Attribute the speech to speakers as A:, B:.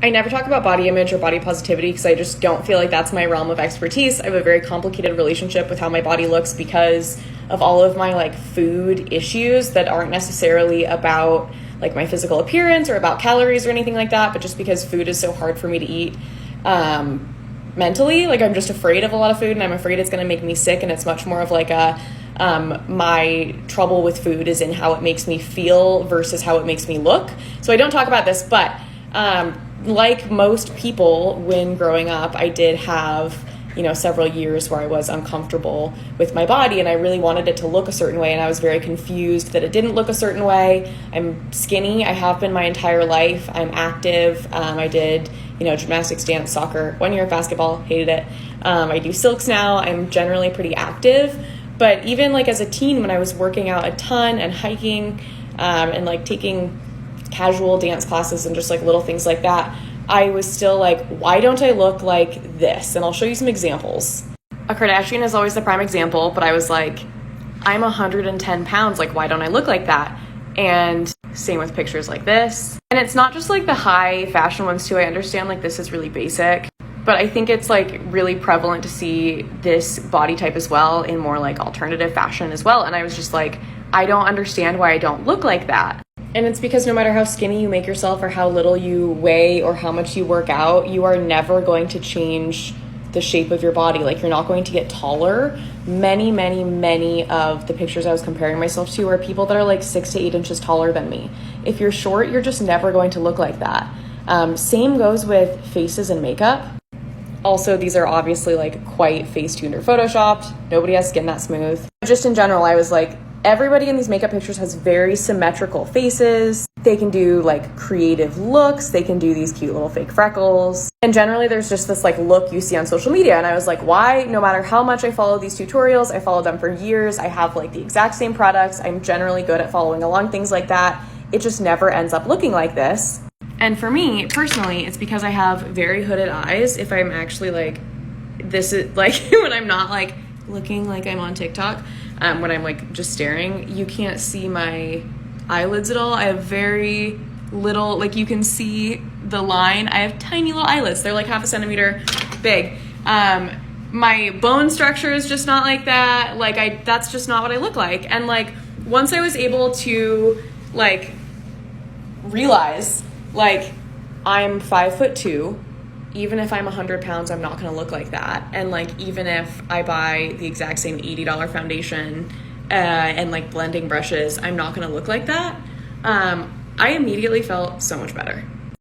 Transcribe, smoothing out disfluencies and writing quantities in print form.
A: I never talk about body image or body positivity because I just don't feel like that's my realm of expertise. I have a very complicated relationship with how my body looks because of all of my like food issues that aren't necessarily about like my physical appearance or about calories or anything like that, but just because food is so hard for me to eat mentally. Like I'm just afraid of a lot of food and I'm afraid it's going to make me sick, and it's much more of like a my trouble with food is in how it makes me feel versus how it makes me look. So I don't talk about this, but like most people, when growing up, I did have, you know, several years where I was uncomfortable with my body and I really wanted it to look a certain way, and I was very confused that it didn't look a certain way. I'm skinny. I have been my entire life. I'm active. I did, you know, gymnastics, dance, soccer, 1 year of basketball, hated it. I do silks now. I'm generally pretty active. But even like as a teen, when I was working out a ton and hiking and like taking casual dance classes and just like little things like that, I was still like, why don't I look like this? And I'll show you some examples. A Kardashian is always the prime example, but I was like, I'm 110 pounds. Like, why don't I look like that? And same with pictures like this. And it's not just like the high fashion ones too. I understand like this is really basic, but I think it's like really prevalent to see this body type as well in more like alternative fashion as well. And I was just like, I don't understand why I don't look like that. And it's because no matter how skinny you make yourself or how little you weigh or how much you work out, you are never going to change the shape of your body. Like, you're not going to get taller. Many of the pictures I was comparing myself to are people that are like 6 to 8 inches taller than me. If you're short, you're just never going to look like that. Same goes with faces and makeup. Also, these are obviously like quite face-tuned or photoshopped. Nobody has skin that smooth. Just in general, I was like, everybody in these makeup pictures has very symmetrical faces. They can do like creative looks. They can do these cute little fake freckles. And generally there's just this like look you see on social media. And I was like, why? No matter how much I follow these tutorials, I followed them for years. I have like the exact same products. I'm generally good at following along, things like that. It just never ends up looking like this. And for me personally, it's because I have very hooded eyes. If I'm actually like, this is like when I'm not like looking like I'm on TikTok, when I'm like just staring, you can't see my eyelids at all. I have very little, like you can see the line. I have tiny little eyelids. They're like 0.5 centimeter big. My bone structure is just not like that. Like that's just not what I look like. And like, once I was able to like realize like I'm 5'2", even if I'm 100 pounds, I'm not gonna look like that. And like, even if I buy the exact same $80 foundation and like blending brushes, I'm not gonna look like that. I immediately felt so much better.